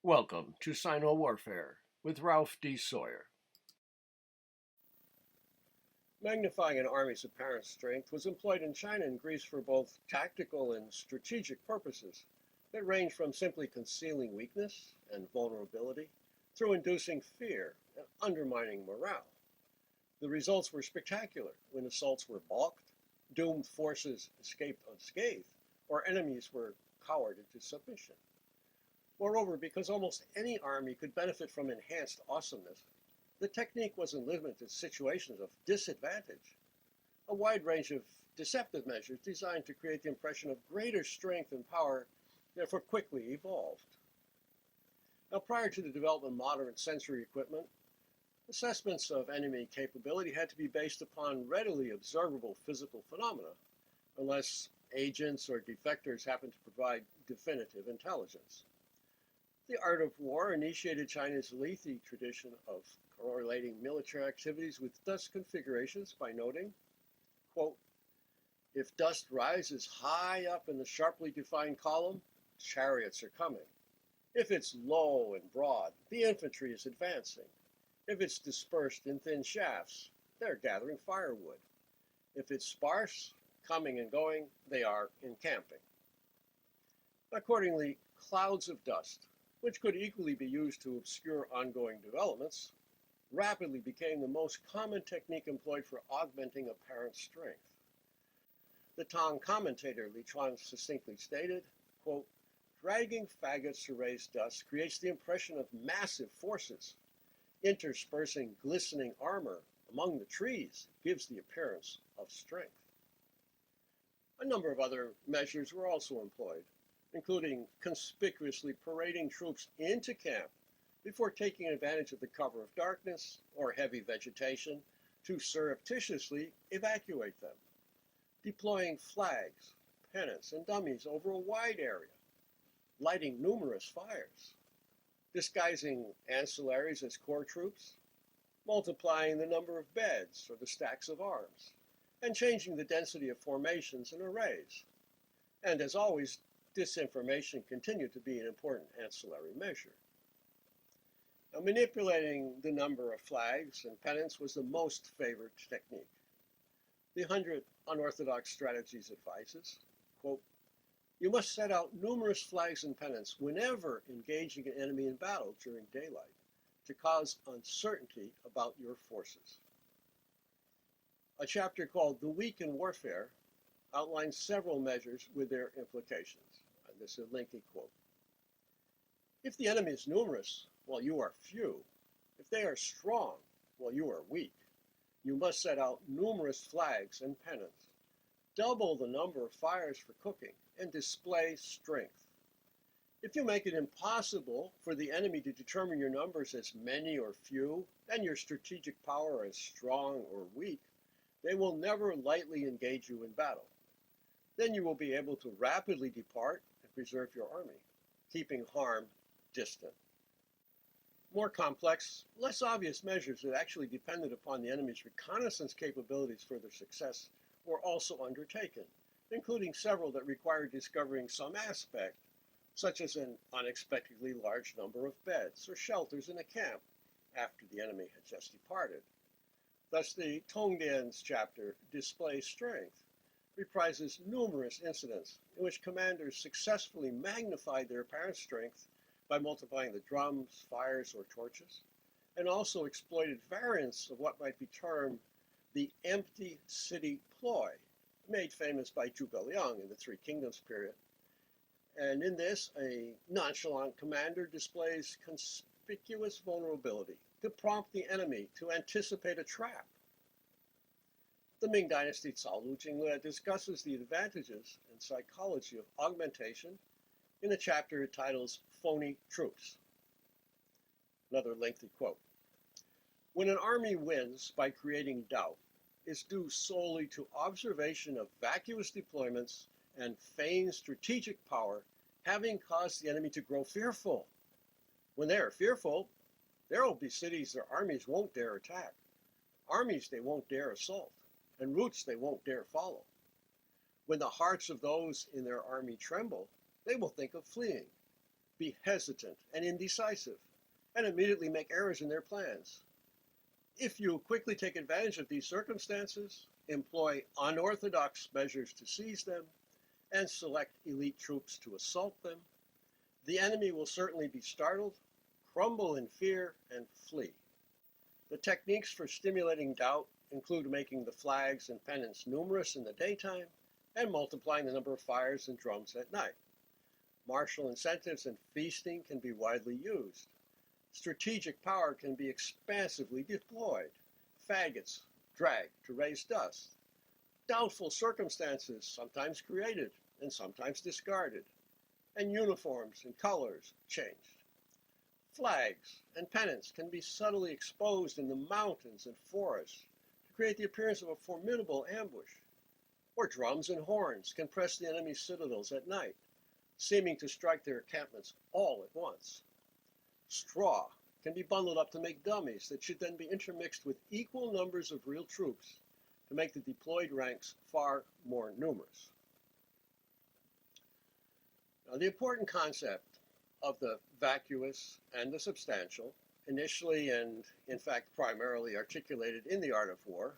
Welcome to Sino-Warfare with Ralph D. Sawyer. Magnifying an army's apparent strength was employed in China and Greece for both tactical and strategic purposes that range from simply concealing weakness and vulnerability through inducing fear and undermining morale. The results were spectacular when assaults were balked, doomed forces escaped unscathed, or enemies were cowered into submission. Moreover, because almost any army could benefit from enhanced awesomeness, the technique wasn't limited to situations of disadvantage. A wide range of deceptive measures designed to create the impression of greater strength and power therefore quickly evolved. Now, prior to the development of modern sensory equipment, assessments of enemy capability had to be based upon readily observable physical phenomena, unless agents or defectors happened to provide definitive intelligence. The art of war initiated China's lengthy tradition of correlating military activities with dust configurations by noting, quote, "If dust rises high up in the sharply defined column, chariots are coming. If it's low and broad, the infantry is advancing. If it's dispersed in thin shafts, they're gathering firewood. If it's sparse, coming and going, they are encamping." Accordingly, clouds of dust, which could equally be used to obscure ongoing developments, rapidly became the most common technique employed for augmenting apparent strength. The Tang commentator Li Chuan succinctly stated, quote, "Dragging faggots to raise dust creates the impression of massive forces. Interspersing glistening armor among the trees gives the appearance of strength." A number of other measures were also employed, including conspicuously parading troops into camp before taking advantage of the cover of darkness or heavy vegetation to surreptitiously evacuate them, deploying flags, pennants, and dummies over a wide area, lighting numerous fires, disguising ancillaries as core troops, multiplying the number of beds or the stacks of arms, and changing the density of formations and arrays. And as always, disinformation continued to be an important ancillary measure. Now, manipulating the number of flags and pennants was the most favored technique. The 100 Unorthodox Strategies advises, quote, "You must set out numerous flags and pennants whenever engaging an enemy in battle during daylight to cause uncertainty about your forces." A chapter called "The Weak in Warfare" outlines several measures with their implications. And this is a lengthy quote. "If the enemy is numerous, while you are few, if they are strong, while you are weak, you must set out numerous flags and pennants, double the number of fires for cooking, and display strength. If you make it impossible for the enemy to determine your numbers as many or few, and your strategic power as strong or weak, they will never lightly engage you in battle. Then you will be able to rapidly depart and preserve your army, keeping harm distant." More complex, less obvious measures that actually depended upon the enemy's reconnaissance capabilities for their success were also undertaken, including several that required discovering some aspect, such as an unexpectedly large number of beds or shelters in a camp after the enemy had just departed. Thus, the Tongdian's chapter, "Display Strength," reprises numerous incidents in which commanders successfully magnified their apparent strength by multiplying the drums, fires, or torches, and also exploited variants of what might be termed the empty city ploy, made famous by Zhuge Liang in the Three Kingdoms period. And in this, a nonchalant commander displays conspicuous vulnerability to prompt the enemy to anticipate a trap. The Ming Dynasty Cao Lu Jingle discusses the advantages and psychology of augmentation in a chapter it titles "Phony Troops." Another lengthy quote. "When an army wins by creating doubt, it's due solely to observation of vacuous deployments and feigned strategic power having caused the enemy to grow fearful. When they are fearful, there will be cities their armies won't dare attack, armies they won't dare assault, and routes they won't dare follow. When the hearts of those in their army tremble, they will think of fleeing. be hesitant and indecisive, and immediately make errors in their plans. If you quickly take advantage of these circumstances, employ unorthodox measures to seize them, and select elite troops to assault them, the enemy will certainly be startled, crumble in fear, and flee. The techniques for stimulating doubt include making the flags and pennants numerous in the daytime and multiplying the number of fires and drums at night. Martial incentives and feasting can be widely used. Strategic power can be expansively deployed. Faggots dragged to raise dust. Doubtful circumstances sometimes created and sometimes discarded. And uniforms and colors changed. Flags and pennants can be subtly exposed in the mountains and forests to create the appearance of a formidable ambush. Or drums and horns can press the enemy's citadels at night, seeming to strike their encampments all at once. Straw can be bundled up to make dummies that should then be intermixed with equal numbers of real troops to make the deployed ranks far more numerous. Now, the important concept of the vacuous and the substantial, initially and in fact primarily articulated in the art of war,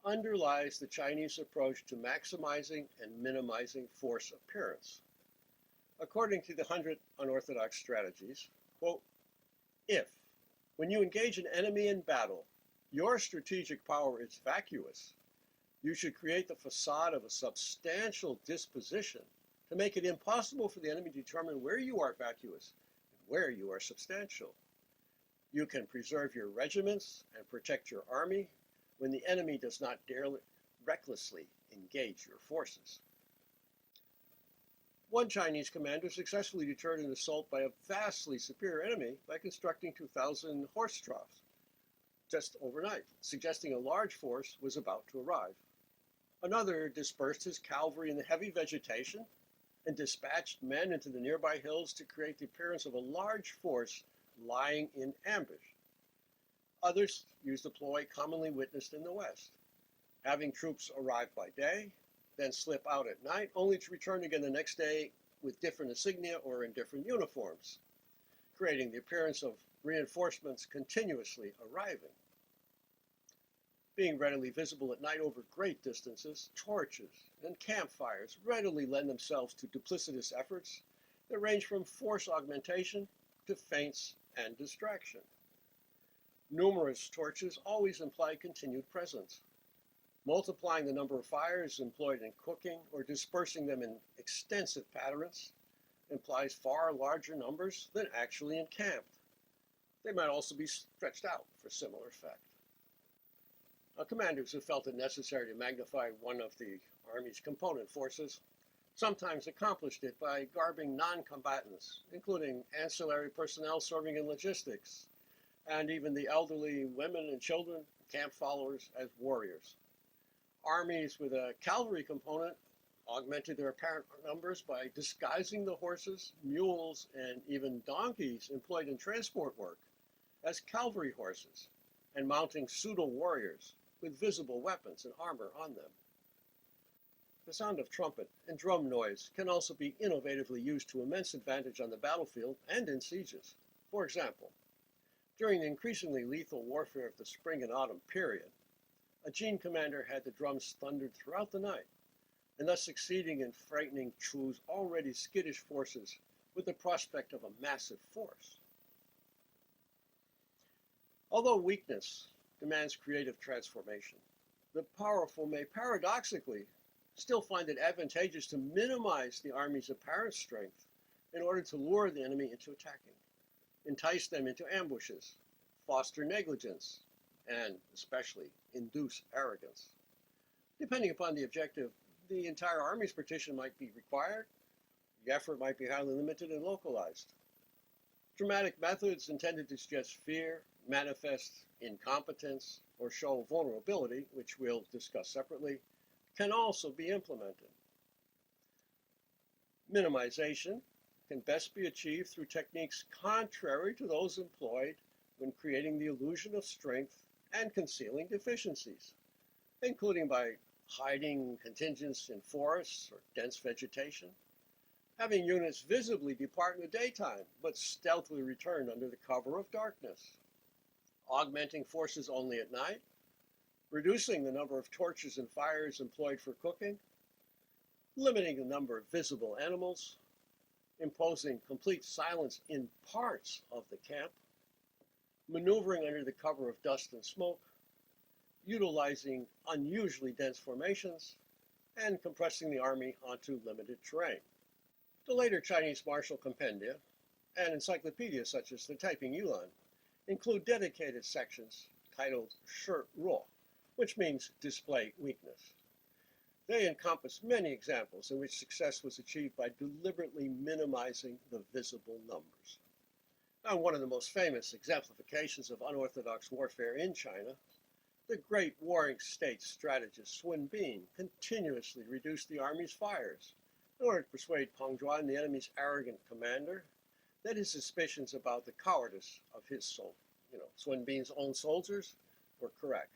underlies the Chinese approach to maximizing and minimizing force appearance. According to the 100 Unorthodox Strategies, quote, if, when you engage an enemy in battle, your strategic power is vacuous, you should create the facade of a substantial disposition to make it impossible for the enemy to determine where you are vacuous and where you are substantial. You can preserve your regiments and protect your army when the enemy does not dare recklessly engage your forces. One Chinese commander successfully deterred an assault by a vastly superior enemy by constructing 2,000 horse troughs just overnight, suggesting a large force was about to arrive. Another dispersed his cavalry in the heavy vegetation and dispatched men into the nearby hills to create the appearance of a large force lying in ambush. Others used the ploy commonly witnessed in the West, having troops arrive by day, then slip out at night, only to return again the next day with different insignia or in different uniforms, creating the appearance of reinforcements continuously arriving. Being readily visible at night over great distances, torches and campfires readily lend themselves to duplicitous efforts that range from force augmentation to feints and distraction. Numerous torches always imply continued presence. Multiplying the number of fires employed in cooking or dispersing them in extensive patterns implies far larger numbers than actually encamped. They might also be stretched out for similar effect. Commanders who felt it necessary to magnify one of the Army's component forces sometimes accomplished it by garbing non-combatants, including ancillary personnel serving in logistics, and even the elderly, women and children, camp followers, as warriors. Armies with a cavalry component augmented their apparent numbers by disguising the horses, mules, and even donkeys employed in transport work as cavalry horses, and mounting pseudo-warriors with visible weapons and armor on them. The sound of trumpet and drum noise can also be innovatively used to immense advantage on the battlefield and in sieges. For example, during the increasingly lethal warfare of the spring and autumn period, a Jin commander had the drums thundered throughout the night, and thus succeeding in frightening Chu's already skittish forces with the prospect of a massive force. Although weakness demands creative transformation, the powerful may paradoxically still find it advantageous to minimize the army's apparent strength in order to lure the enemy into attacking, entice them into ambushes, foster negligence, and especially induce arrogance. Depending upon the objective, the entire army's partition might be required. The effort might be highly limited and localized. Dramatic methods intended to suggest fear, manifest incompetence, or show vulnerability, which we'll discuss separately, can also be implemented. Minimization can best be achieved through techniques contrary to those employed when creating the illusion of strength and concealing deficiencies, including by hiding contingents in forests or dense vegetation, having units visibly depart in the daytime, but stealthily return under the cover of darkness, augmenting forces only at night, reducing the number of torches and fires employed for cooking, limiting the number of visible animals, imposing complete silence in parts of the camp, maneuvering under the cover of dust and smoke, utilizing unusually dense formations, and compressing the army onto limited terrain. The later Chinese martial compendia and encyclopedias such as the Taiping Yuan include dedicated sections titled Shi Ruo, which means display weakness. They encompass many examples in which success was achieved by deliberately minimizing the visible numbers. Now, one of the most famous exemplifications of unorthodox warfare in China, the great warring state strategist Sun Bin continuously reduced the army's fires in order to persuade Peng Zhuan, the enemy's arrogant commander, that his suspicions about the cowardice of his Sun Bin's own soldiers were correct.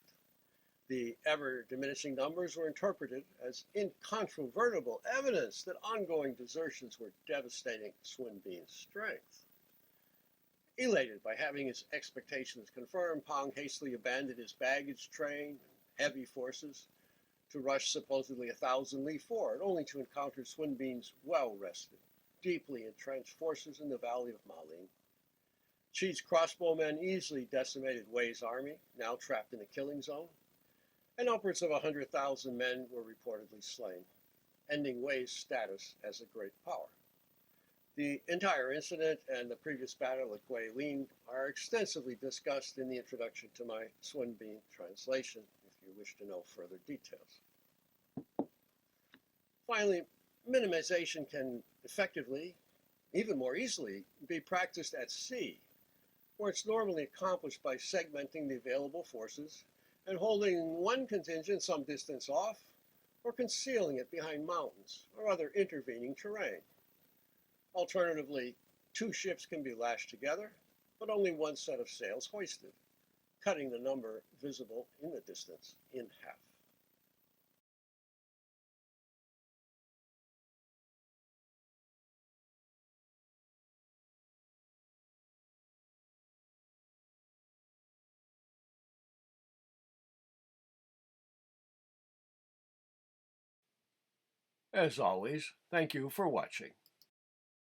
The ever-diminishing numbers were interpreted as incontrovertible evidence that ongoing desertions were devastating Sun Bin's strength. Elated by having his expectations confirmed, Peng hastily abandoned his baggage train and heavy forces to rush supposedly 1,000 li forward, only to encounter Sun Bin's well-rested, deeply entrenched forces in the valley of Malin. Qi's crossbowmen easily decimated Wei's army, now trapped in a killing zone, and upwards of 100,000 men were reportedly slain, ending Wei's status as a great power. The entire incident and the previous battle at Guilin are extensively discussed in the introduction to my Sun Bin translation, if you wish to know further details. Finally, minimization can effectively, even more easily, be practiced at sea, where it's normally accomplished by segmenting the available forces and holding one contingent some distance off, or concealing it behind mountains or other intervening terrain. Alternatively, two ships can be lashed together, but only one set of sails hoisted, cutting the number visible in the distance in half. As always, thank you for watching.